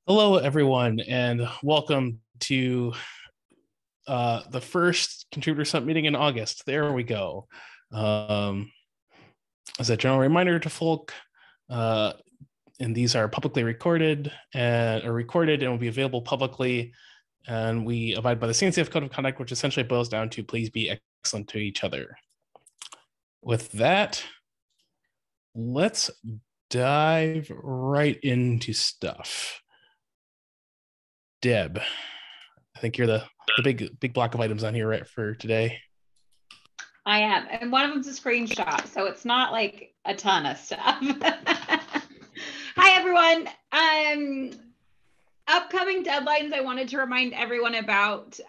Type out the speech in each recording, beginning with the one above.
Hello, everyone, and welcome to the first Contributor Summit meeting in August. There we go. As a general reminder to folk, and these are publicly recorded and will be available publicly. And we abide by the CNCF Code of Conduct, which essentially boils down to please be excellent to each other. With that, let's dive right into stuff. Deb, I think you're the big block of items on here right for today. I am, and one of them's a screenshot, so it's not like a ton of stuff. Hi everyone. Upcoming deadlines I wanted to remind everyone about.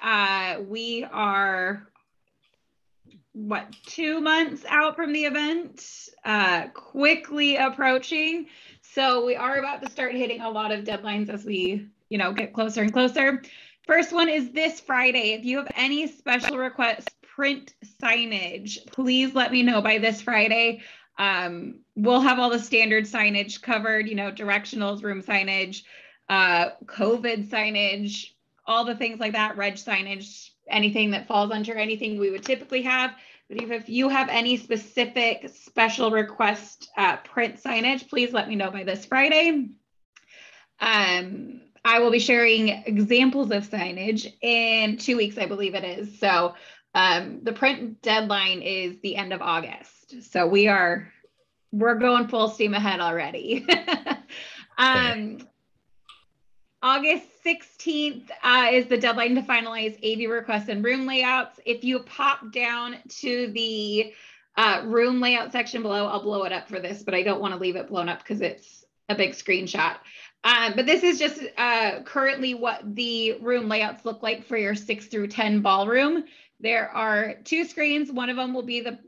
We are 2 months out from the event, quickly approaching. So we are about to start hitting a lot of deadlines as we get closer and closer. First one is this Friday. If you have any special requests, print signage, please let me know by this Friday. We'll have all the standard signage covered, directionals, room signage, COVID signage, all the things like that, reg signage, anything that falls under anything we would typically have. But if you have any specific special request print signage, please let me know by this Friday. I will be sharing examples of signage in 2 weeks, I believe it is. So the print deadline is the end of August. So we're going full steam ahead already. Okay. August 16th is the deadline to finalize AV requests and room layouts. If you pop down to the room layout section below, I'll blow it up for this, but I don't want to leave it blown up because it's a big screenshot. But this is just currently what the room layouts look like for your 6 through 10 ballroom. There are 2 screens. One of them will be the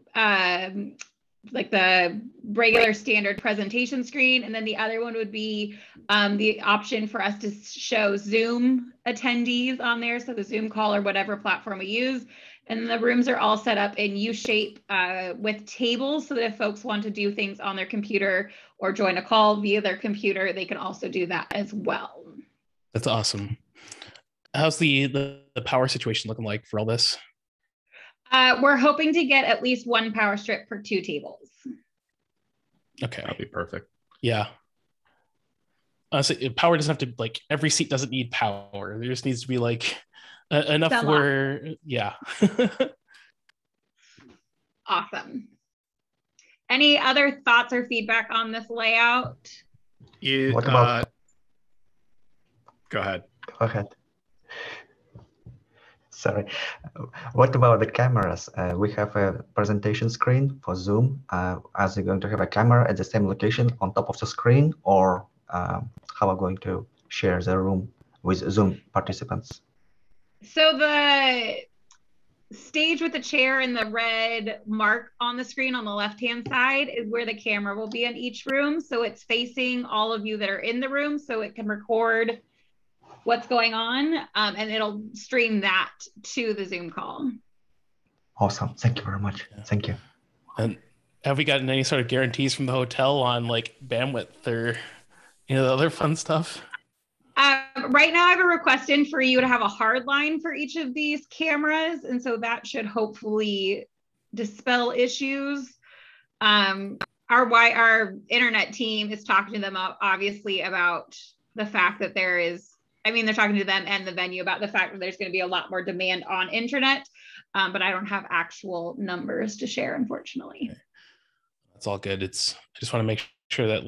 regular standard presentation screen, and then the other one would be the option for us to show Zoom attendees on there, so the Zoom call or whatever platform we use. And the rooms are all set up in U-shape with tables, so that if folks want to do things on their computer or join a call via their computer, they can also do that as well. That's awesome. How's the power situation looking like for all this? We're hoping to get at least 1 power strip per 2 tables. Okay. That'd be perfect. Yeah. So power doesn't have to, every seat doesn't need power. There just needs to be enough where, yeah. Awesome. Any other thoughts or feedback on this layout? What about? Go ahead. Go ahead. Sorry. What about the cameras? We have a presentation screen for Zoom. Are you going to have a camera at the same location on top of the screen, or how are we going to share the room with Zoom participants? So the stage with the chair and the red mark on the screen on the left-hand side is where the camera will be in each room. So it's facing all of you that are in the room, so it can record what's going on, and it'll stream that to the Zoom call. Awesome. Thank you very much. Thank you. And have we gotten any sort of guarantees from the hotel on bandwidth or the other fun stuff? Right now I have a request in for you to have a hard line for each of these cameras, and so that should hopefully dispel issues. Our internet team is talking to them obviously about the fact that they're talking to them and the venue about the fact that there's going to be a lot more demand on internet, but I don't have actual numbers to share, unfortunately. Okay. That's all good. I just want to make sure that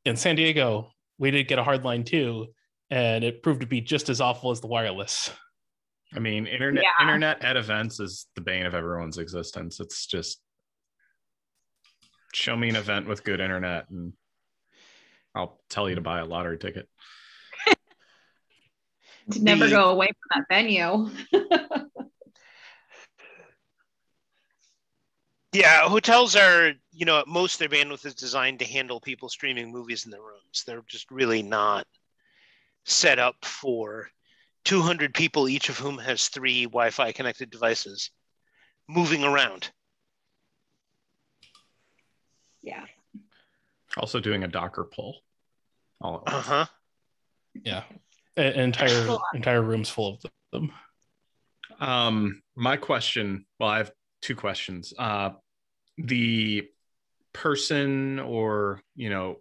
in San Diego, we did get a hard line too, and it proved to be just as awful as the wireless. I mean, internet at events is the bane of everyone's existence. It's just show me an event with good internet and I'll tell you to buy a lottery ticket. To never go away from that venue. Yeah, hotels are, at most their bandwidth is designed to handle people streaming movies in their rooms. They're just really not set up for 200 people, each of whom has 3 Wi-Fi connected devices moving around. Yeah. Also doing a Docker poll. Uh-huh. Yeah, entire rooms full of them. My question, well, I have two questions. The person or,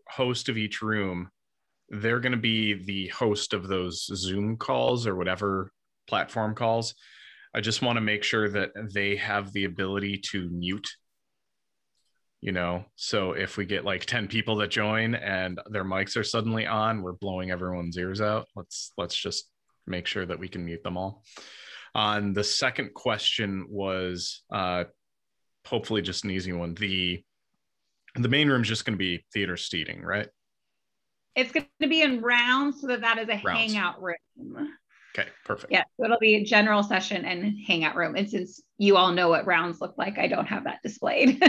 host of each room, they're going to be the host of those Zoom calls or whatever platform calls. I just want to make sure that they have the ability to mute, so if we get like 10 people that join and their mics are suddenly on, we're blowing everyone's ears out. Let's just make sure that we can mute them all. The second question was hopefully just an easy one. The main room is just going to be theater seating, right? It's going to be in rounds, so that is a Rounds. hangout room. Okay, perfect. Yeah, so it'll be a general session and hangout room. And since you all know what rounds look like, I don't have that displayed.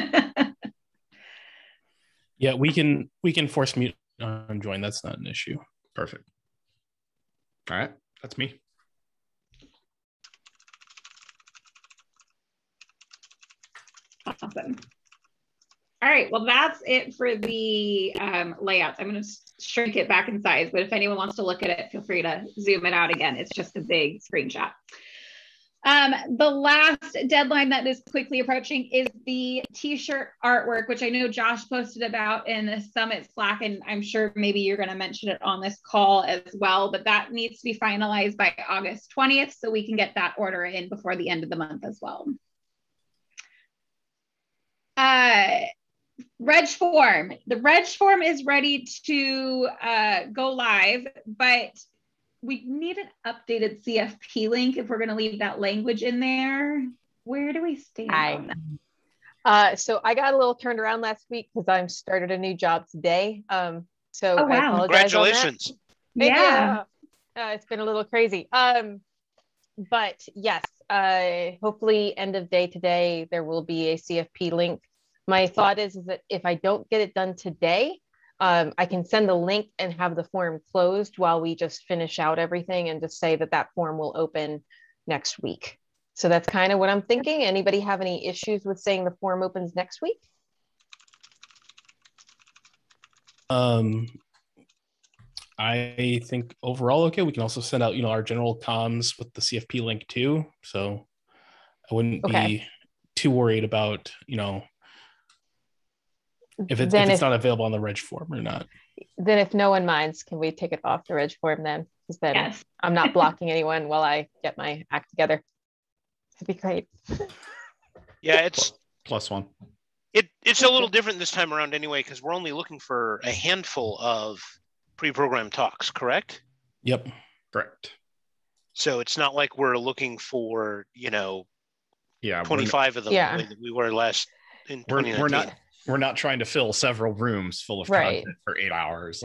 Yeah, we can force mute on join. That's not an issue. Perfect. All right, that's me. Awesome. All right, well, that's it for the layouts. I'm going to shrink it back in size, but if anyone wants to look at it, feel free to zoom it out again. It's just a big screenshot. The last deadline that is quickly approaching is the t-shirt artwork, which I know Josh posted about in the Summit Slack, and I'm sure maybe you're going to mention it on this call as well, but that needs to be finalized by August 20th, so we can get that order in before the end of the month as well. Reg form. The reg form is ready to go live, but we need an updated CFP link if we're going to leave that language in there. Where do we stand on that? So I got a little turned around last week because I started a new job today. So oh, wow. I apologize. Congratulations. Yeah. It's been a little crazy. But yes, hopefully end of day today, there will be a CFP link. My thought is that if I don't get it done today, I can send the link and have the form closed while we just finish out everything and just say that form will open next week. So that's kind of what I'm thinking. Anybody have any issues with saying the form opens next week? I think overall, okay. We can also send out, our general comms with the CFP link too. So I wouldn't be too worried about, if it's not available on the reg form or not. Then if no one minds, can we take it off the reg form then? Because then yes. I'm not blocking anyone while I get my act together. It'd be great. Yeah, it's +1. It's a little different this time around anyway, because we're only looking for a handful of pre-programmed talks, correct? Yep. Correct. So it's not like we're looking for, 25 of them the way that we were last in 2019. We're not trying to fill several rooms full of content for 8 hours.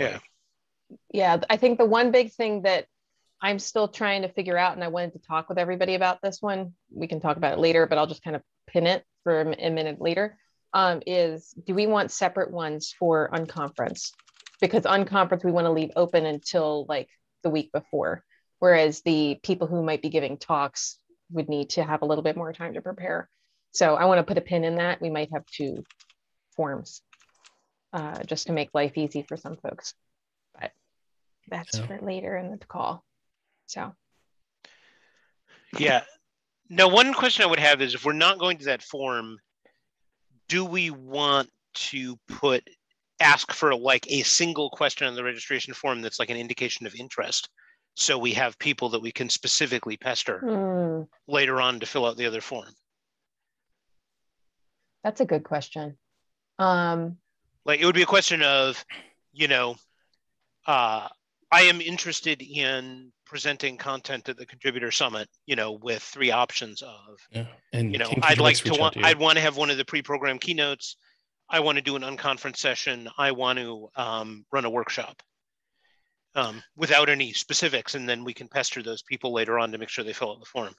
Yeah, I think the one big thing that I'm still trying to figure out, and I wanted to talk with everybody about this one, we can talk about it later, but I'll just kind of pin it for a minute later, is do we want separate ones for unconference? Because unconference, we want to leave open until like the week before, whereas the people who might be giving talks would need to have a little bit more time to prepare. So I want to put a pin in that. We might have 2 forms just to make life easy for some folks, but that's for later in the call. So yeah, now one question I would have is, if we're not going to that form, do we want to ask for a single question on the registration form that's like an indication of interest, so we have people that we can specifically pester later on to fill out the other form? That's a good question. It would be a question of, I am interested in presenting content at the Contributor Summit, with 3 options of, I'd want to have one of the pre-programmed keynotes. I want to do an unconference session. I want to run a workshop without any specifics. And then we can pester those people later on to make sure they fill out the form.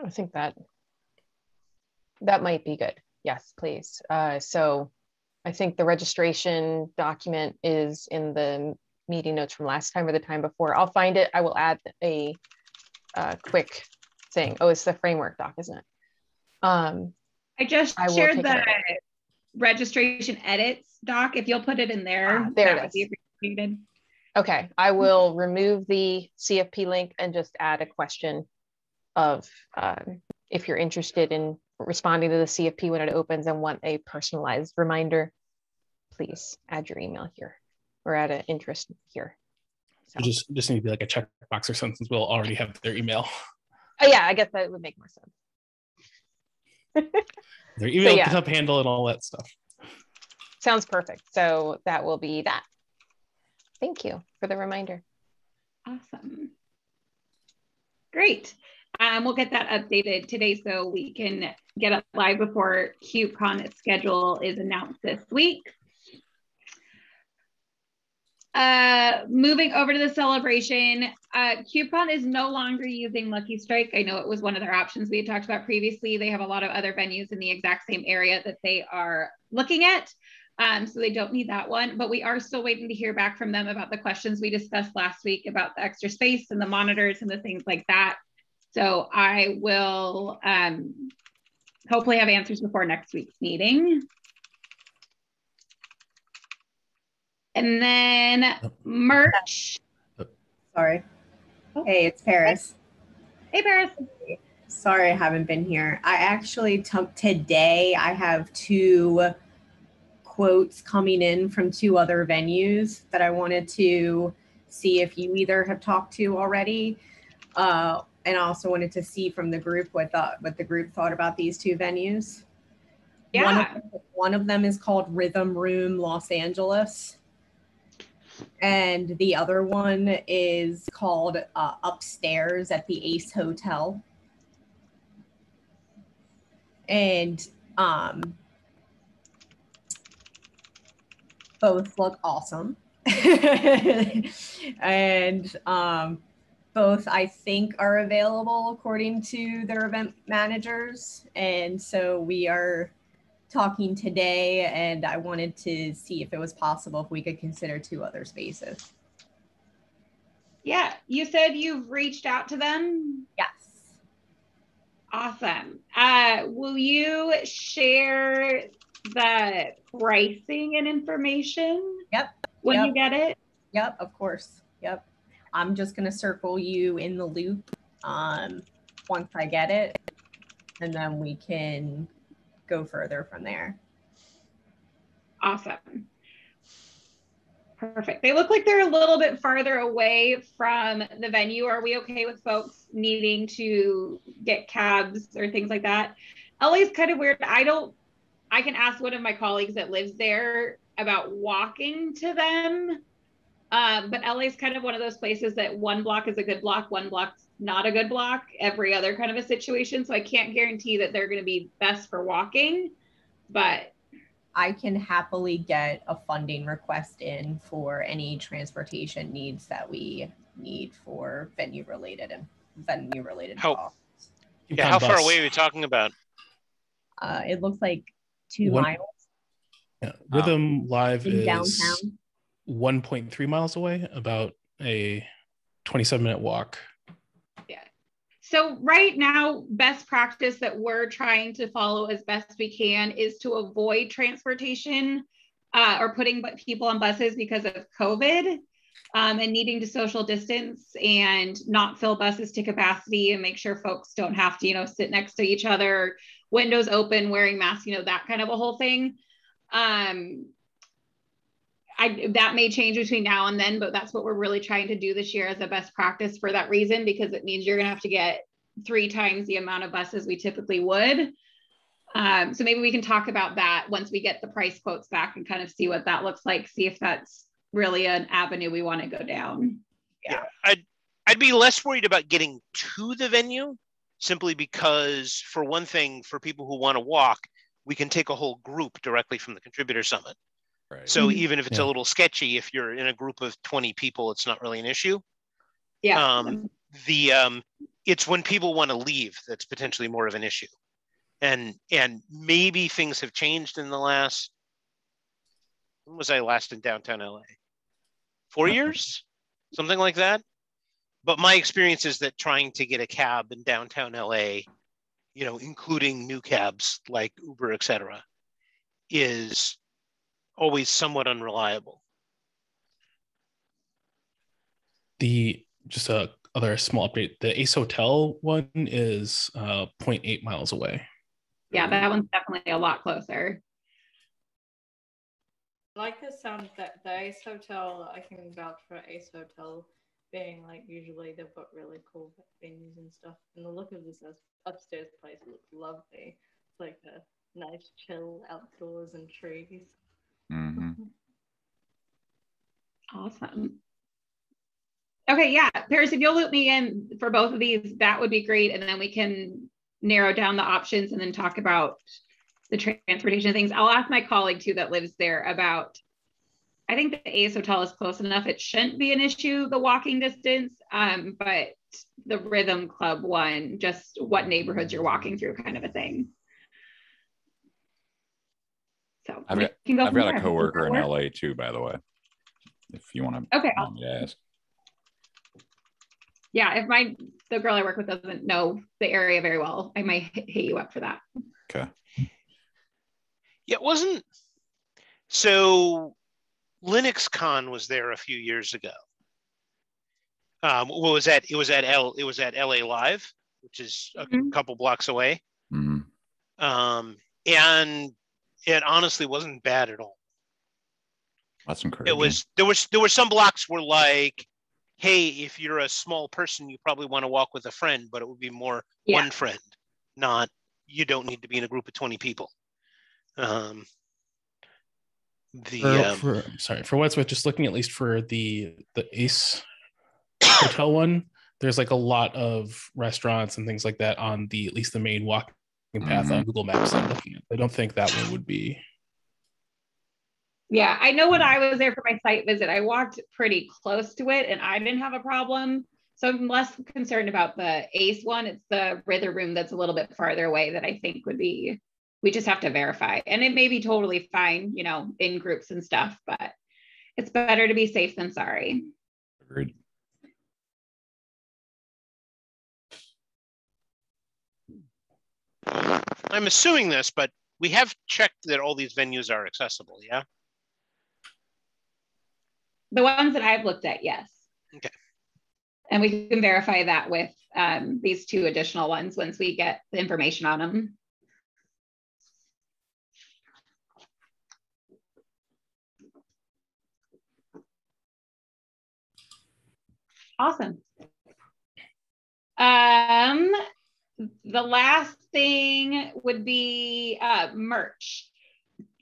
I think that might be good. Yes, please. So I think the registration document is in the meeting notes from last time or the time before. I'll find it. I will add a quick thing. Oh, it's the framework doc, isn't it? I just shared registration edits doc. If you'll put it in there, there that it would be appreciated. Okay, I will remove the CFP link and just add a question of if you're interested in responding to the CFP when it opens and want a personalized reminder, please add your email here or add an interest here. So. You just need to be like a checkbox or something, since we'll already have their email. Oh yeah, I guess that would make more sense. Their email, So, yeah. GitHub handle, and all that stuff. Sounds perfect. So that will be that. Thank you for the reminder. Awesome. Great. We'll get that updated today so we can get it live before KubeCon schedule is announced this week. Moving over to the celebration, KubeCon is no longer using Lucky Strike. I know it was one of their options we had talked about previously. They have a lot of other venues in the exact same area that they are looking at. So they don't need that one, but we are still waiting to hear back from them about the questions we discussed last week about the extra space and the monitors and the things like that. So I will hopefully have answers before next week's meeting. And then merch. Sorry. Hey, it's Paris. Hey, Paris. Sorry I haven't been here. I actually today I have 2 quotes coming in from 2 other venues that I wanted to see if you either have talked to already, and I also wanted to see from the group what the group thought about these 2 venues. Yeah. One of them is called Rhythm Room Los Angeles, and the other one is called Upstairs at the Ace Hotel. And both look awesome. And both, I think, are available according to their event managers. And so we are talking today, and I wanted to see if it was possible if we could consider 2 other spaces. Yeah, you said you've reached out to them? Yes. Awesome. Will you share the pricing and information? Yep. When you get it? Yep, of course. Yep. I'm just going to circle you in the loop once I get it, and then we can go further from there. Awesome. Perfect. They look like they're a little bit farther away from the venue. Are we okay with folks needing to get cabs or things like that? LA is kind of weird. I can ask one of my colleagues that lives there about walking to them. But LA is kind of one of those places that one block is a good block, one block's not a good block, every other kind of a situation. So I can't guarantee that they're going to be best for walking, but I can happily get a funding request in for any transportation needs that we need for venue related costs. Yeah, how far away are we talking about? It looks like 2 miles. Yeah, Rhythm Live in is downtown. 1.3 miles away, about a 27-minute walk. yeah. So right now, best practice that we're trying to follow as best we can is to avoid transportation or putting people on buses because of COVID and needing to social distance and not fill buses to capacity and make sure folks don't have to, sit next to each other, windows open, wearing masks, that kind of a whole thing. That may change between now and then, but that's what we're really trying to do this year as a best practice for that reason, because it means you're going to have to get 3 times the amount of buses we typically would. So maybe we can talk about that once we get the price quotes back and kind of see what that looks like, see if that's really an avenue we want to go down. Yeah, I'd be less worried about getting to the venue, simply because, for one thing, for people who want to walk, we can take a whole group directly from the Contributor Summit. Right. So even if it's a little sketchy, if you're in a group of 20 people, it's not really an issue. Yeah. It's when people want to leave that's potentially more of an issue. And maybe things have changed in the last, when was I last in downtown LA? 4 years? Something like that. But my experience is that trying to get a cab in downtown LA, including new cabs like Uber, et cetera, is always somewhat unreliable. Just a other small update. The Ace Hotel one is 0.8 miles away. Yeah, that one's definitely a lot closer. I like the sound that the Ace Hotel, I can vouch for Ace Hotel being like, usually they've got really cool venues and stuff. And the look of this upstairs place looks lovely. It's like a nice chill outdoors and trees. Mm-hmm. Awesome. Okay, yeah, Paris, if you'll loop me in for both of these, that would be great. And then we can narrow down the options and then talk about the transportation things. I'll ask my colleague too that lives there about, I think the Ace Hotel is close enough. It shouldn't be an issue, the walking distance, but the Rhythm Club one, just what neighborhoods you're walking through kind of a thing. So I've got a coworker in LA too, by the way, if you want to ask. Yeah, if the girl I work with doesn't know the area very well, I might hit you up for that. Okay. Yeah, it wasn't. So LinuxCon was there a few years ago. What was that? It was at LA Live, which is a couple blocks away. Mm-hmm. And it honestly wasn't bad at all. That's encouraging. There were some blocks where like, hey, if you're a small person, you probably want to walk with a friend, but it would be more one friend, not you don't need to be in a group of 20 people. For what's worth, just looking at least for the Ace Hotel one, there's like a lot of restaurants and things like that on at least the main walking path on Google Maps I'm looking at. I don't think that one would be. Yeah, I know when I was there for my site visit, I walked pretty close to it and I didn't have a problem. So I'm less concerned about the Ace one. It's the Rhythm Room that's a little bit farther away that I think would be, we just have to verify. And it may be totally fine, in groups and stuff, but it's better to be safe than sorry. Agreed. I'm assuming this, but we have checked that all these venues are accessible, yeah? The ones that I've looked at, yes. Okay. And we can verify that with these two additional ones once we get the information on them. Awesome. The last thing would be merch.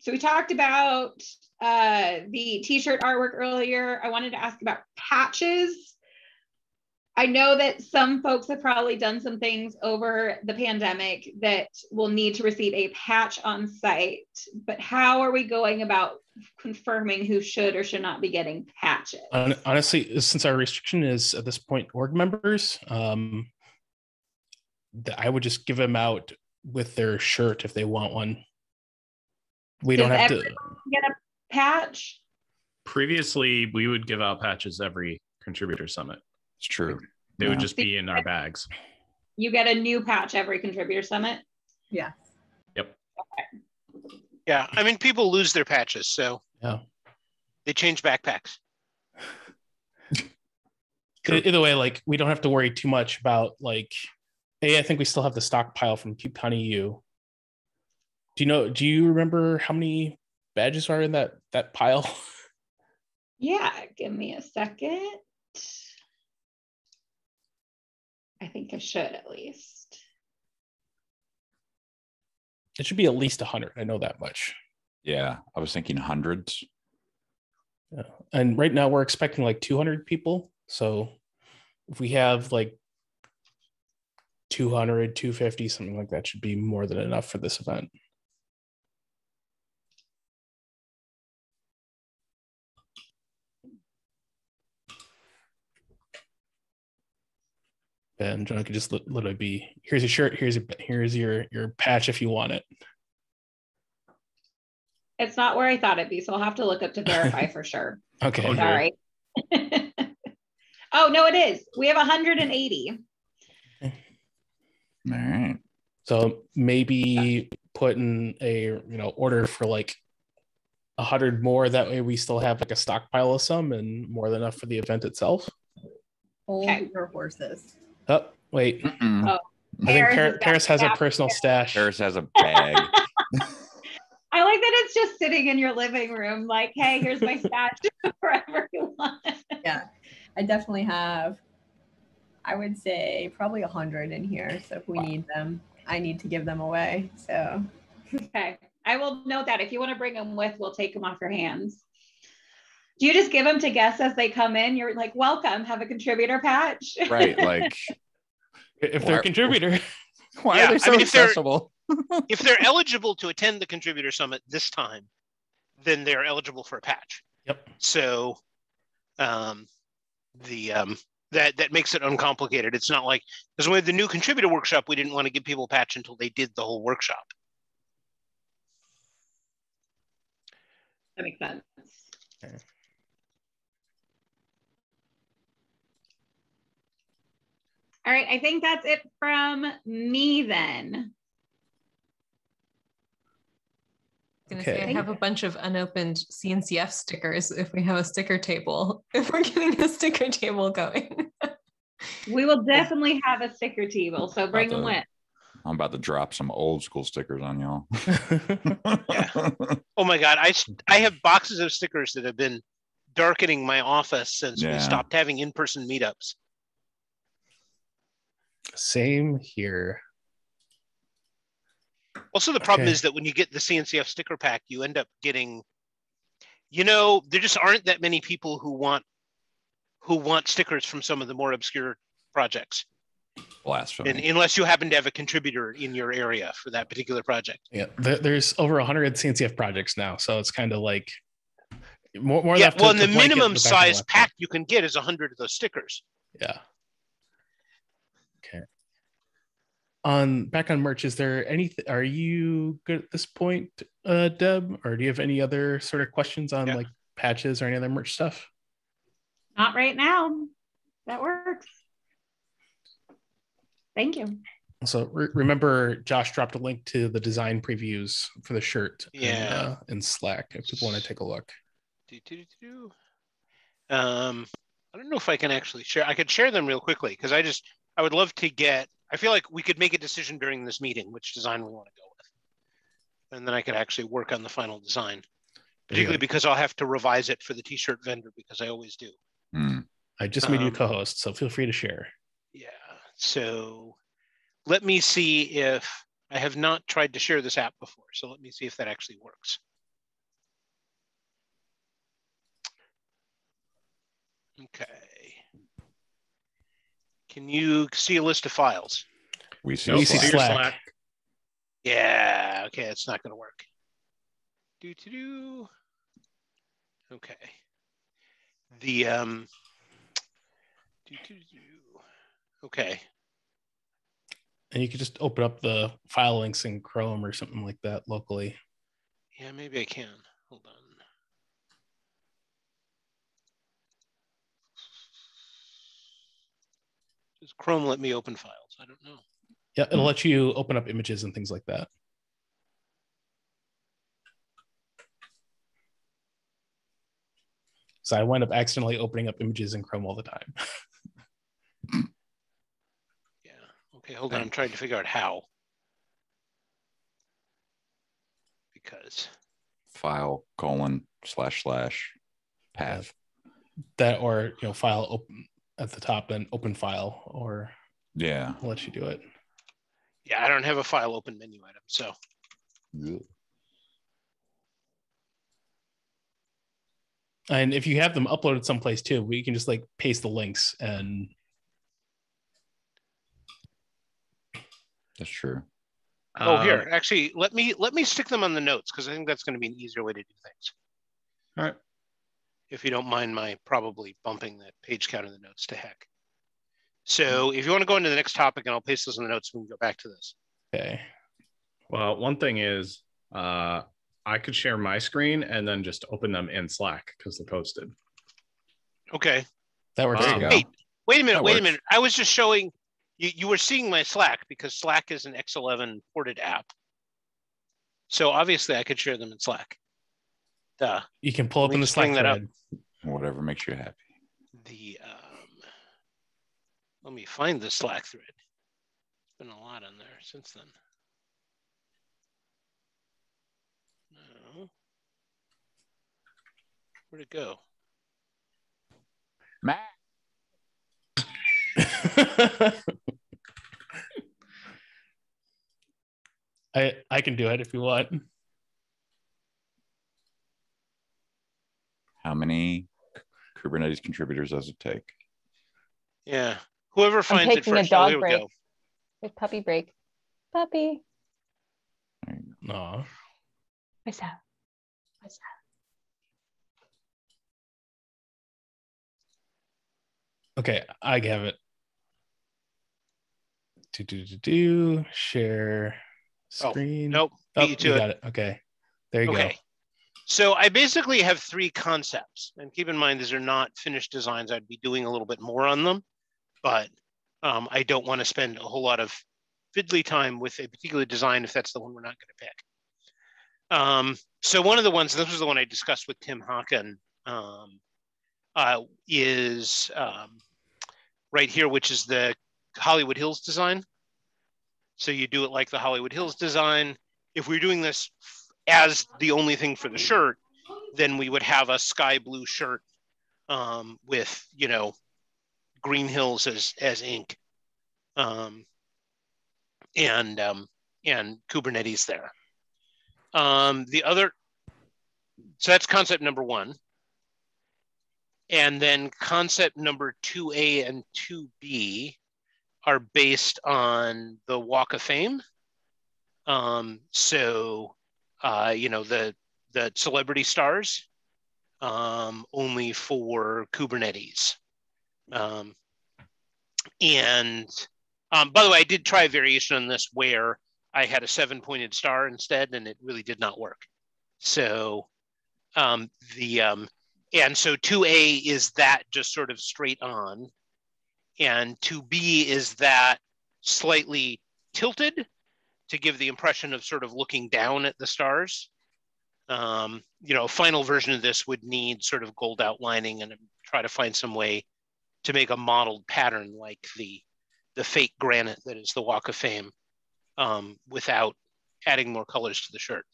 So we talked about the t-shirt artwork earlier. I wanted to ask about patches. I know that some folks have probably done some things over the pandemic that will need to receive a patch on site, but how are we going about confirming who should or should not be getting patches? Honestly, since our restriction is at this point org members, I would just give them out with their shirt if they want one. We don't have to get a patch. Previously, we would give out patches every contributor summit. It's true. They would just be in our bags. You get a new patch every contributor summit? Yeah. Yep. Okay. Yeah, I mean, people lose their patches, so yeah, they change backpacks. Either way, like we don't have to worry too much about like, hey, I think we still have the stockpile from Cube County U. Do you remember how many badges are in that pile? Yeah, give me a second. I think I should at least. It should be at least 100. I know that much. Yeah, I was thinking hundreds. Yeah. And right now we're expecting like 200 people. So if we have like 200, 250, something like that should be more than enough for this event. And John could just literally be, here's your shirt, here's your patch if you want it. It's not where I thought it'd be, so I'll have to look up to verify for sure. Okay. Sorry. Oh, no, it is. We have 180. All right. So maybe put in a order for like 100 more. That way we still have like a stockpile of some and more than enough for the event itself. Hold Okay. your horses. Oh, wait. Oh, I think Paris Paris has a got personal stash. Paris has a bag. I like that it's just sitting in your living room, like, hey, here's my stash for everyone. Yeah, I definitely have, I would say probably 100 in here. So if we need them, I need to give them away. So okay, I will note that. If you want to bring them with, we'll take them off your hands. Do you just give them to guests as they come in? You're like, welcome, have a contributor patch. Right, like if they're a contributor. Why are they so accessible? If they're eligible to attend the contributor summit this time, then they're eligible for a patch. Yep. So that makes it uncomplicated. It's not like, because with the new contributor workshop, we didn't want to give people a patch until they did the whole workshop. That makes sense. Okay. All right, I think that's it from me then. I was gonna say I have a bunch of unopened CNCF stickers if we have a sticker table, if we're getting a sticker table going. We will definitely have a sticker table, so bring them with. I'm about to drop some old school stickers on y'all. Yeah. Oh my God, I have boxes of stickers that have been darkening my office since we stopped having in-person meetups. Same here. Also, the problem is that when you get the CNCF sticker pack, you end up getting, there just aren't that many people who want stickers from some of the more obscure projects. Blasphemy. And unless you happen to have a contributor in your area for that particular project. Yeah, there's over 100 CNCF projects now, so it's kind of like more. Yeah, well, and the minimum size pack you can get is 100 of those stickers. Yeah. Okay. Back on merch, is there anything? Are you good at this point, Deb, or do you have any other sort of questions on like patches or any other merch stuff? Not right now. That works. Thank you. So remember, Josh dropped a link to the design previews for the shirt in Slack if people want to take a look. I don't know if I can actually share. I could share them real quickly because I would love to get. I feel like we could make a decision during this meeting which design we want to go with, and then I could actually work on the final design. Particularly because I'll have to revise it for the t-shirt vendor because I always do. I just made you co-host, so feel free to share. Yeah. So let me see if I have not tried to share this app before. So let me see if that actually works. Okay. Can you see a list of files? We see Slack. Yeah. Okay. It's not going to work. Okay. Okay. And you could just open up the file links in Chrome or something like that locally. Yeah, maybe I can. Hold on. Does Chrome let me open files? I don't know. Yeah, it'll let you open up images and things like that. So I wind up accidentally opening up images in Chrome all the time. Yeah. Okay, hold on. I'm trying to figure out how. Because file : / path. That or file open at the top and open file, or I'll let you do it. Yeah, I don't have a file open menu item, so. And if you have them uploaded someplace too, we can just like paste the links and. That's true. Oh, here, actually, let me stick them on the notes because I think that's going to be an easier way to do things. All right. If you don't mind my probably bumping the page count in the notes to heck. So if you want to go into the next topic and I'll paste this in the notes, we can go back to this. Okay. Well, one thing is I could share my screen and then just open them in Slack because they're posted. Okay. That works. Wait a minute. I was just showing you were seeing my Slack because Slack is an X11 ported app. So obviously I could share them in Slack. Duh. You can pull Let up me in the just Slack bring that up. thread. Whatever makes you happy. Let me find the Slack thread. There's been a lot on there since then. No. Where'd it go? Matt. I can do it if you want. How many Kubernetes contributors does it take? Yeah. Whoever I'm finds it taking a first. Oh, dog here we break. go. There's puppy break. Puppy. No. What's up? What's up? Okay, I have it. Share screen. Nope. Oh, Beat you you to got it. Okay. There you go. So I basically have 3 concepts, and keep in mind these are not finished designs. I'd be doing a little bit more on them, but I don't want to spend a whole lot of fiddly time with a particular design if that's the one we're not going to pick. So one of the ones, this was the one I discussed with Tim Hocken, is right here, which is the Hollywood Hills design. So you do it like the Hollywood Hills design. If we're doing this as the only thing for the shirt, then we would have a sky blue shirt with, you know, Green Hills as ink, and Kubernetes there. The other, so that's concept number 1. And then concept number 2A and 2B are based on the Walk of Fame. You know, the celebrity stars, only for Kubernetes. By the way, I did try a variation on this where I had a 7-pointed star instead, and it really did not work. So and so 2A is that just sort of straight on, and 2B is that slightly tilted to give the impression of sort of looking down at the stars. You know, a final version of this would need sort of gold outlining and try to find some way to make a modeled pattern like the fake granite that is the Walk of Fame, without adding more colors to the shirt.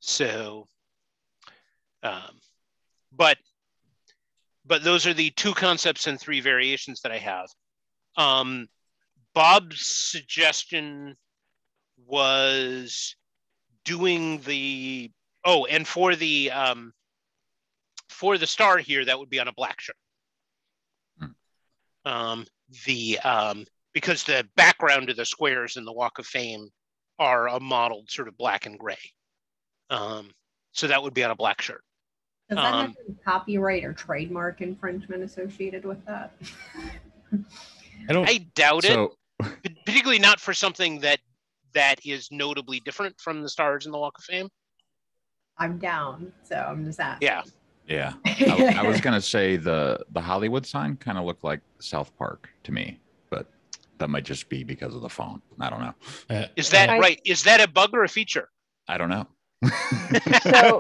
So, but those are the 2 concepts and 3 variations that I have. Bob's suggestion was doing the, and for the star here, that would be on a black shirt. Because the background of the squares in the Walk of Fame are a modeled sort of black and gray. So that would be on a black shirt. Does that have any copyright or trademark infringement associated with that? I doubt it, particularly not for something that is notably different from the stars in the Walk of Fame. I'm down, so I'm just asking. Yeah. I was gonna say the Hollywood sign kind of looked like South Park to me, but that might just be because of the font. I don't know. Is that right? Is that a bug or a feature? I don't know. So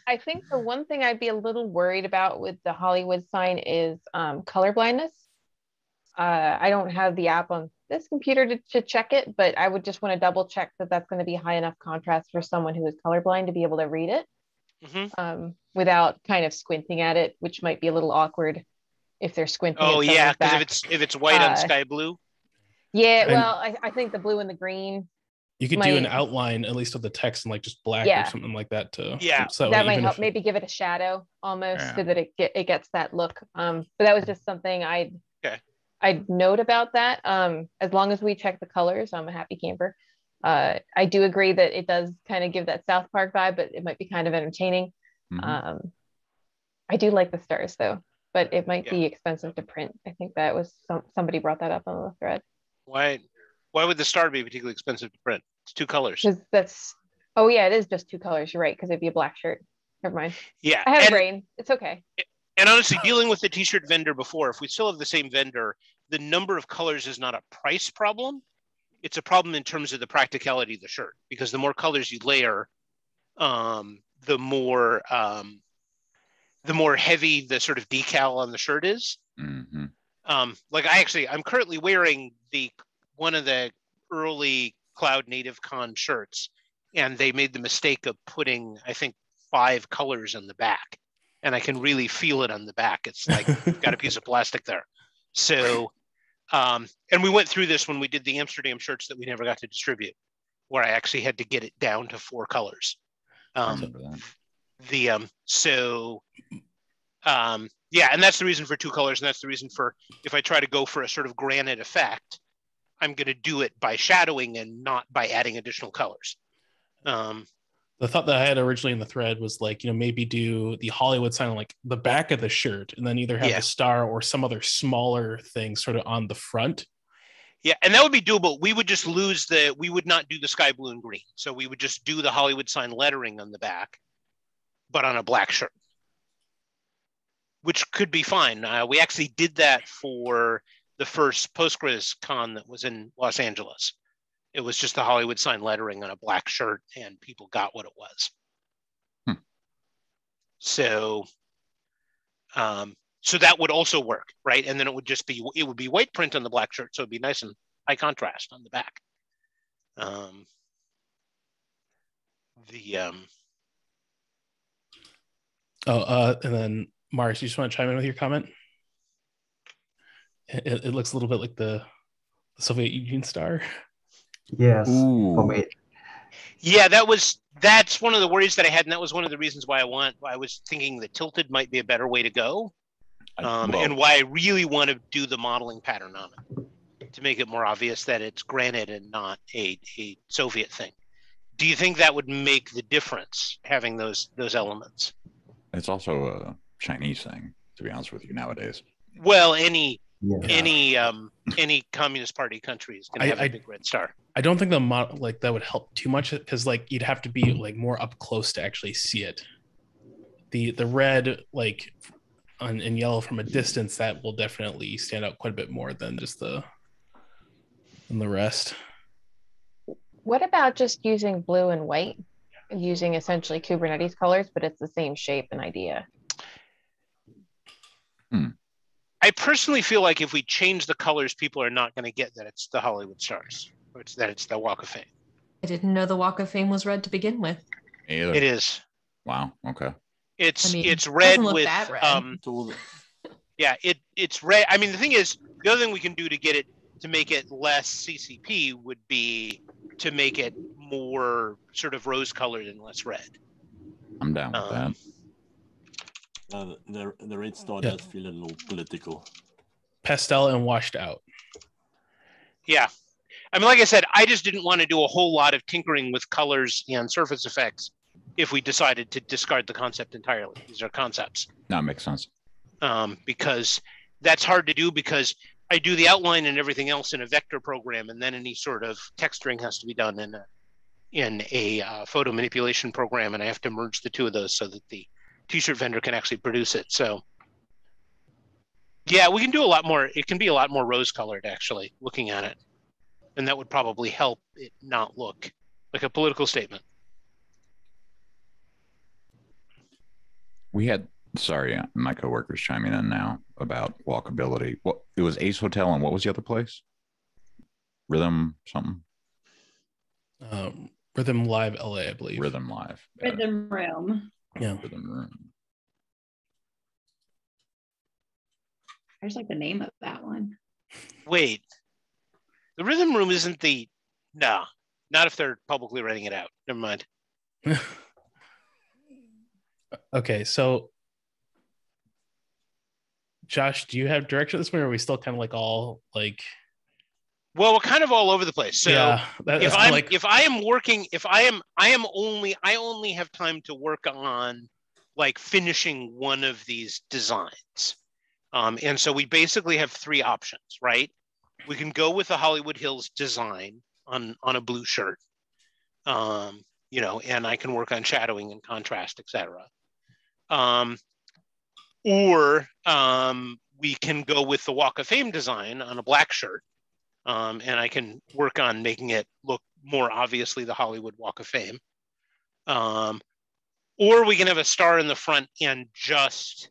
I think the one thing I'd be a little worried about with the Hollywood sign is color blindness. I don't have the app on this computer to check it, but I would just want to double check that that's going to be high enough contrast for someone who is colorblind to be able to read it. Without kind of squinting at it, which might be a little awkward if they're squinting. Oh yeah, because if it's white on sky blue. Yeah, well, I think the blue and the green. You could do an outline at least of the text and like just black or something like that too. Yeah, so that might help. Maybe give it a shadow almost so that it gets that look. But that was just something I'd note about that. As long as we check the colors, I'm a happy camper. I do agree that it does kind of give that South Park vibe, but it might be kind of entertaining. I do like the stars though, but it might be expensive to print. I think that was somebody brought that up on the thread. Why would the star be particularly expensive to print? It's 2 colors. It is just 2 colors. You're right, because it'd be a black shirt. Never mind. Yeah, I have a brain. It's okay. And honestly, dealing with the t-shirt vendor before, if we still have the same vendor, the number of colors is not a price problem. it's a problem in terms of the practicality of the shirt, because the more colors you layer, the more heavy the sort of decal on the shirt is. Mm-hmm. Like I'm currently wearing one of the early Cloud Native Con shirts, and they made the mistake of putting, I think, 5 colors on the back, and I can really feel it on the back. It's like you've got a piece of plastic there. So, and we went through this when we did the Amsterdam shirts that we never got to distribute, where I actually had to get it down to 4 colors. Yeah, and that's the reason for 2 colors, and that's the reason for, if I try to go for a sort of granite effect, I'm going to do it by shadowing and not by adding additional colors. The thought that I had originally in the thread was like, maybe do the Hollywood sign on like the back of the shirt, and then either have the star or some other smaller thing sort of on the front. Yeah, and that would be doable. We would just we would not do the sky blue and green. So we would just do the Hollywood sign lettering on the back, but on a black shirt, which could be fine. We actually did that for the first Postgres Con that was in Los Angeles. It was just the Hollywood sign lettering on a black shirt, and people got what it was. So that would also work, right? And then it would be white print on the black shirt, so it'd be nice and high contrast on the back. And then Mars, you just want to chime in with your comment? It looks a little bit like the Soviet Union star. Yes. Ooh. For me. Yeah, that's one of the worries that I had, and that was one of the reasons why I was thinking that tilted might be a better way to go, and why I really want to do the modeling pattern on it, to make it more obvious that it's granite and not a Soviet thing. Do you think that would make the difference, having those elements? It's also a Chinese thing, to be honest with you, nowadays. Well, any Communist Party country is going to have a big red star. I don't think the model like that would help too much, because like you'd have to be like more up close to actually see it. The red like and yellow from a distance, that will definitely stand out quite a bit more than just the rest. What about just using blue and white, using essentially Kubernetes colors, but it's the same shape and idea? I personally feel like if we change the colors, people are not going to get that it's the Hollywood stars, or that it's the Walk of Fame. I didn't know the Walk of Fame was red to begin with. It is. Wow. Okay. It's red with that red. Yeah, it's red. I mean, the thing is, the other thing we can do to get it to make it less CCP would be to make it more sort of rose colored and less red. I'm down with that. The red star does feel a little political. Pastel and washed out. Yeah. I mean, like I said, I just didn't want to do a whole lot of tinkering with colors and surface effects if we decided to discard the concept entirely. These are concepts. That makes sense. Because that's hard to do, because I do the outline and everything else in a vector program, and then any sort of texturing has to be done in a photo manipulation program, and I have to merge the two of those so that the t-shirt vendor can actually produce it. So yeah, we can do a lot more. It can be a lot more rose colored, actually, looking at it. And that would probably help it not look like a political statement. We had, my coworker's chiming in now about walkability. It was Ace Hotel, and what was the other place? Rhythm something? Rhythm Live LA, I believe. Rhythm Live. Rhythm Room. Yeah. Rhythm Room. I just like the name of that one. Wait, the Rhythm Room isn't not if they're publicly renting it out. Never mind. Okay, so Josh, do you have direction this way, or are we still kind of like all like? Well, we're kind of all over the place. So yeah, I only have time to work on like finishing one of these designs. And so we basically have 3 options, right? We can go with the Hollywood Hills design on a blue shirt, and I can work on shadowing and contrast, etc. Or we can go with the Walk of Fame design on a black shirt, and I can work on making it look more obviously the Hollywood Walk of Fame. Or we can have a star in the front and just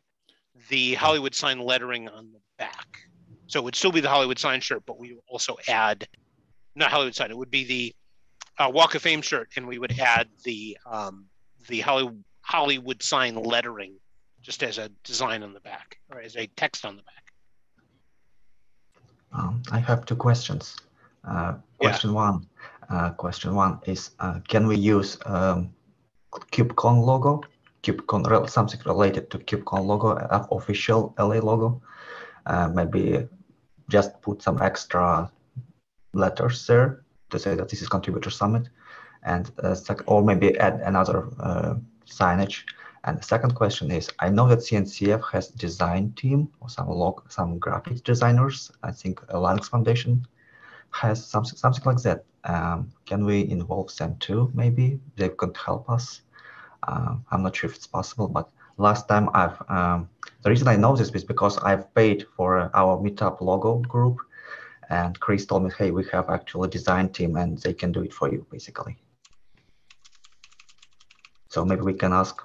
the Hollywood sign lettering on the back. So it would still be the Hollywood sign shirt, but we would also add, not Hollywood sign, it would be the Walk of Fame shirt, and we would add the Hollywood sign lettering just as a design on the back, or as a text on the back. I have two questions. Question one is, can we use KubeCon logo, something related to KubeCon logo, official LA logo? Maybe just put some extra letters there to say that this is Contributor Summit, and or maybe add another signage. And the second question is, I know that CNCF has design team or some graphics designers. I think a Linux Foundation has something like that. Can we involve them too? Maybe they could help us. I'm not sure if it's possible, but last time the reason I know this is because I've paid for our meetup logo group, and Chris told me, hey, we have actually a design team and they can do it for you, basically. So maybe we can ask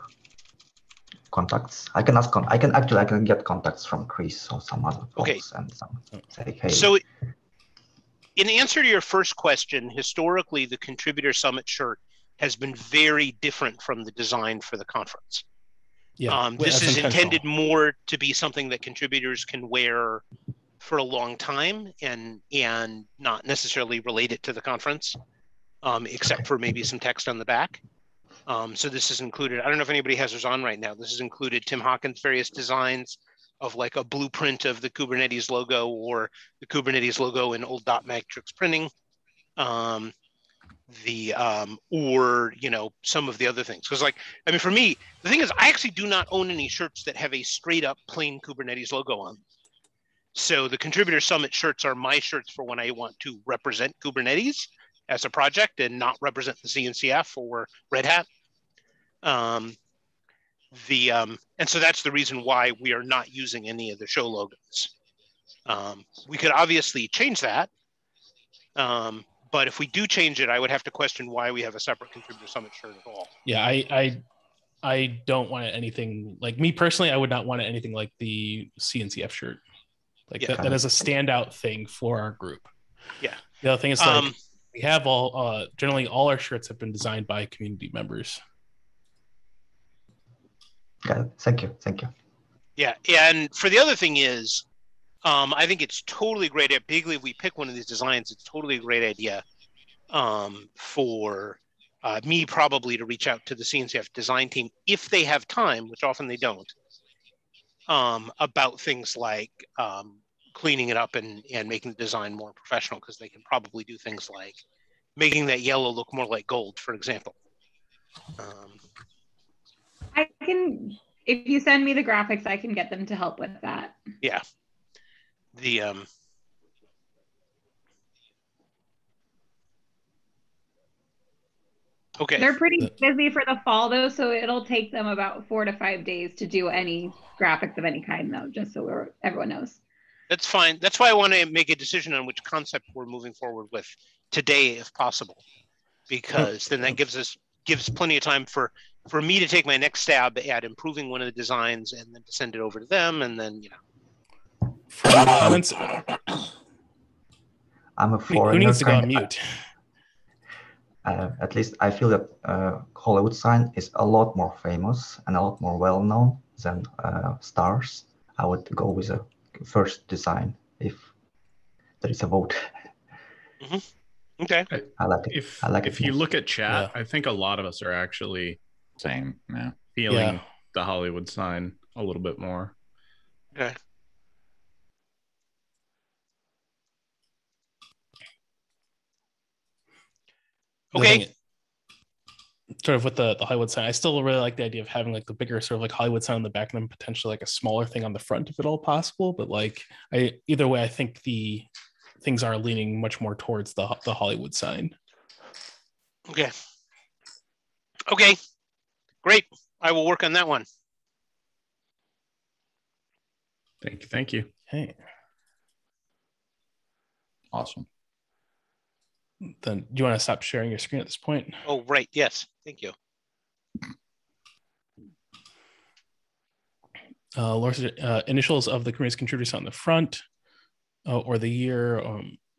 contacts. I can get contacts from Chris or some other folks and say, hey. So in answer to your first question, historically, the Contributor Summit shirt has been very different from the design for the conference. Yeah, this is intended more to be something that contributors can wear for a long time and not necessarily related to the conference, except for maybe some text on the back. So this is included, I don't know if anybody has theirs on right now. This is included Tim Hawkins' various designs of like a blueprint of the Kubernetes logo or the Kubernetes logo in old dot matrix printing. Or, you know, some of the other things. Because like, I mean, for me, the thing is, I actually do not own any shirts that have a straight up plain Kubernetes logo on. So the Contributor Summit shirts are my shirts for when I want to represent Kubernetes as a project and not represent the CNCF or Red Hat. And so that's the reason why we are not using any of the show logos. We could obviously change that. But if we do change it, I would have to question why we have a separate Contributor Summit shirt at all. Yeah, I don't want anything like me personally. I would not want anything like the CNCF shirt. Like that is a standout thing for our group. Yeah. The other thing is like we have generally all our shirts have been designed by community members. Yeah, thank you. Yeah, and for the other thing is, I think it's totally a great idea, particularly if we pick one of these designs, it's totally a great idea for me probably to reach out to the CNCF design team if they have time, which often they don't, about things like cleaning it up and making the design more professional, because they can probably do things like making that yellow look more like gold, for example. I can, if you send me the graphics, I can get them to help with that. Yeah. Okay. They're pretty busy for the fall though, so it'll take them about 4 to 5 days to do any graphics of any kind though, just so everyone knows. That's fine. That's why I want to make a decision on which concept we're moving forward with today, if possible, because then that gives plenty of time for me to take my next stab at improving one of the designs and then to send it over to them, and then Comments. I'm a foreigner. Who needs to go on mute? At least I feel that Hollywood sign is a lot more famous and a lot more well known than stars. I would go with a first design if there is a vote. Mm-hmm. Okay. I like it. If you look at chat, I think a lot of us are actually feeling the Hollywood sign a little bit more. Okay. Okay. Sort of with the Hollywood sign, I still really like the idea of having like the bigger sort of like Hollywood sign on the back and then potentially like a smaller thing on the front if at all possible. But like either way, I think the things are leaning much more towards the Hollywood sign. Okay. Okay. Great. I will work on that one. Thank you. Hey. Awesome. Then do you want to stop sharing your screen at this point? Oh, right. Yes. Thank you. Laura's initials of the community's contributors on the front, or the year.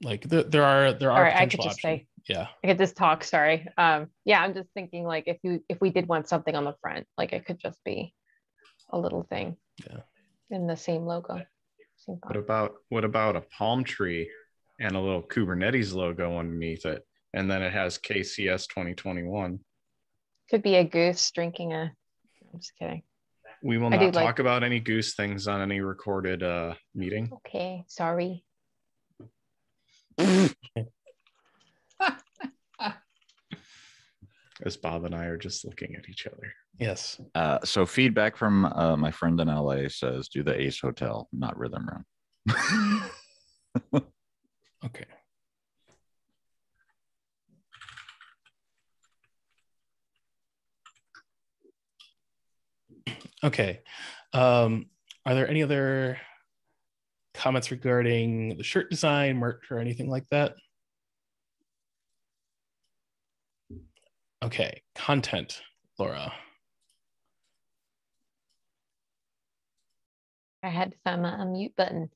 Like there are Sorry, I could potential just options. say, Yeah. I could just talk. Sorry. Yeah, I'm just thinking like if we did want something on the front, like it could just be a little thing. Yeah. In the same logo. Same font. What about a palm tree and a little Kubernetes logo underneath it, and then it has KCS 2021? Could be a goose drinking a. I'm just kidding. We will not talk about any goose things on any recorded meeting. Okay, sorry. As Bob and I are just looking at each other. Yes. So feedback from my friend in LA says, do the Ace Hotel, not Rhythm Room. Okay. Okay. Are there any other comments regarding the shirt design, merch, or anything like that? Okay, content, Laura. I had to find my unmute button.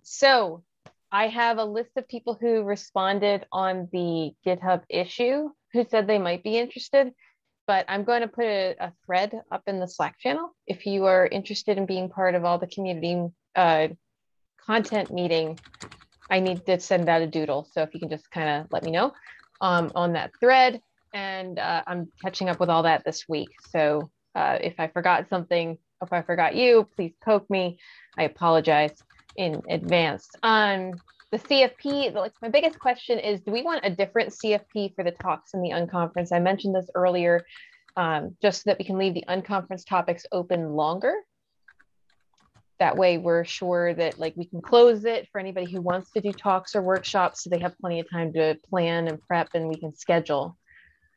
So I have a list of people who responded on the GitHub issue who said they might be interested, but I'm going to put a thread up in the Slack channel. If you are interested in being part of all the community content meeting, I need to send out a doodle. So if you can just kind of let me know on that thread. And I'm catching up with all that this week. So if I forgot something, if I forgot you, please poke me. I apologize in advance. The CFP, like my biggest question is, do we want a different CFP for the talks in the unconference? I mentioned this earlier, just so that we can leave the unconference topics open longer. That way we're sure that like we can close it for anybody who wants to do talks or workshops so they have plenty of time to plan and prep and we can schedule.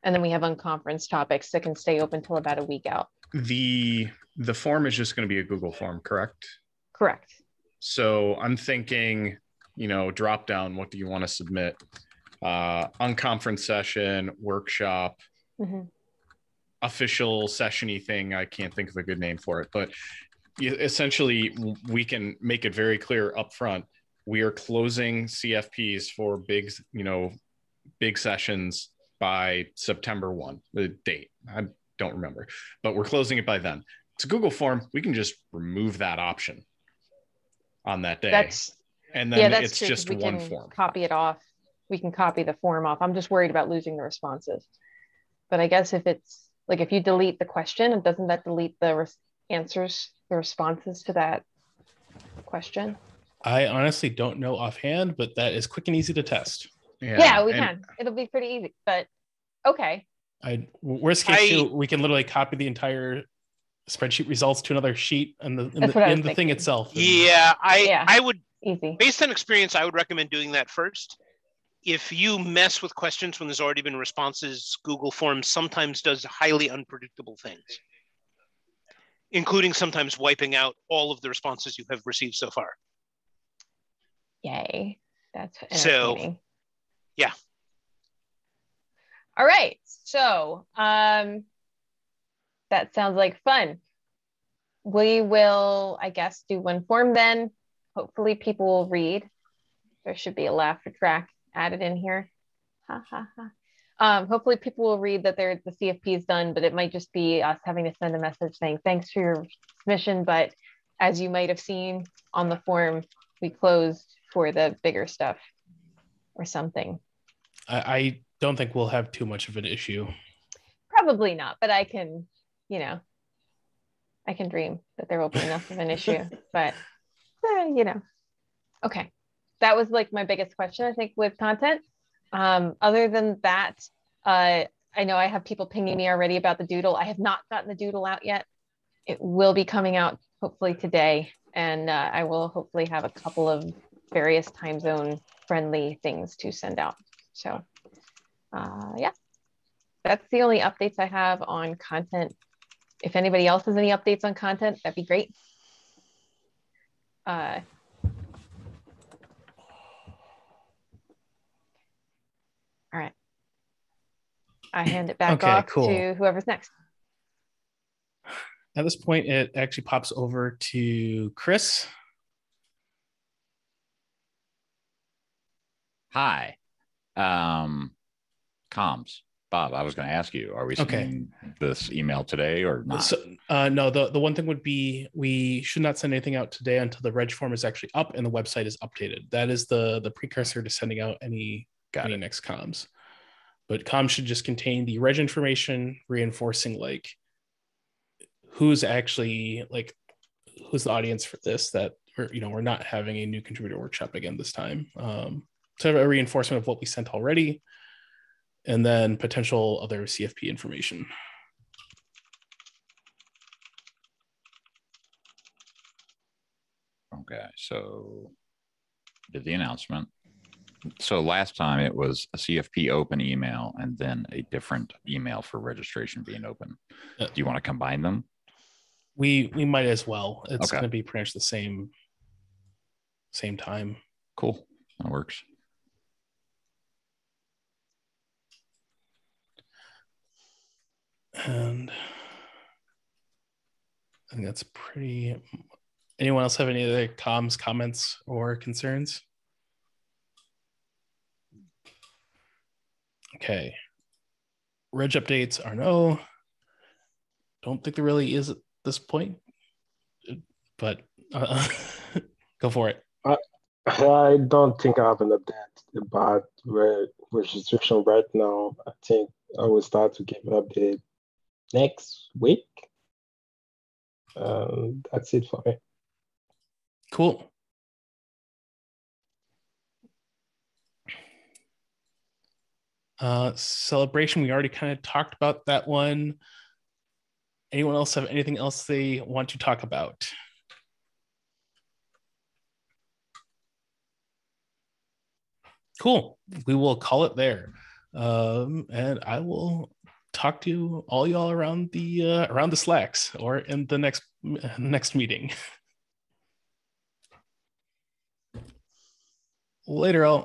And then we have unconference topics that can stay open till about a week out. The form is just going to be a Google form, correct? Correct. So I'm thinking, drop down, what do you want to submit? Unconference session, workshop, official session-y thing. I can't think of a good name for it, but essentially we can make it very clear up front. We are closing CFPs for big sessions by September 1, the date. I don't remember, but we're closing it by then. It's a Google form. We can just remove that option on that day. And then it's true, just one form. Copy it off. We can copy the form off. I'm just worried about losing the responses. But I guess if it's like, if you delete the question, doesn't that delete the answers, the responses to that question? I honestly don't know offhand, but that is quick and easy to test. Yeah, we can. It'll be pretty easy, but okay. Worst case too, we can literally copy the entire spreadsheet results to another sheet and the thing itself. I would, easy. Based on experience, I would recommend doing that first. If you mess with questions when there's already been responses, Google Forms sometimes does highly unpredictable things, including sometimes wiping out all of the responses you have received so far. Yay. That's entertaining. So, yeah. All right. So that sounds like fun. We will, I guess, do one form then. Hopefully people will read. There should be a laughter track added in here. Ha, ha, ha. Hopefully people will read that the CFP is done, but it might just be us having to send a message saying, thanks for your submission. But as you might have seen on the form, we closed for the bigger stuff or something. I don't think we'll have too much of an issue. Probably not, but I can, I can dream that there will be enough of an issue, but okay. That was like my biggest question, I think, with content. Other than that, I know I have people pinging me already about the doodle. I have not gotten the doodle out yet. It will be coming out hopefully today, and I will hopefully have a couple of various time zone friendly things to send out. So yeah, that's the only updates I have on content. If anybody else has any updates on content, that'd be great. I hand it back Okay, off cool. to whoever's next. At this point, it actually pops over to Chris. Hi. Comms. Bob, I was going to ask you, are we sending this email today or not? So, no, the one thing would be we should not send anything out today until the reg form is actually up and the website is updated. That is the precursor to sending out any next comms. But comms should just contain the reg information, reinforcing like who's actually like who's the audience for this, that we're not having a new contributor workshop again this time. So a reinforcement of what we sent already, and then potential other CFP information. Okay, so did the announcement. So last time it was a CFP open email and then a different email for registration being open. Do you want to combine them? We might as well. It's Okay. going to be pretty much the same time. Cool, that works. And I think that's pretty. Anyone else have any other comms, comments, or concerns? Okay. Reg updates are no. Don't think there really is at this point, but go for it. I don't think I have an update about registration right now. I think I will start to give an update next week. That's it for me. Cool. Celebration, we already kind of talked about that one. Anyone else have anything else they want to talk about? Cool. We will call it there. And I will talk to all y'all around the Slacks or in the next meeting. Later, all.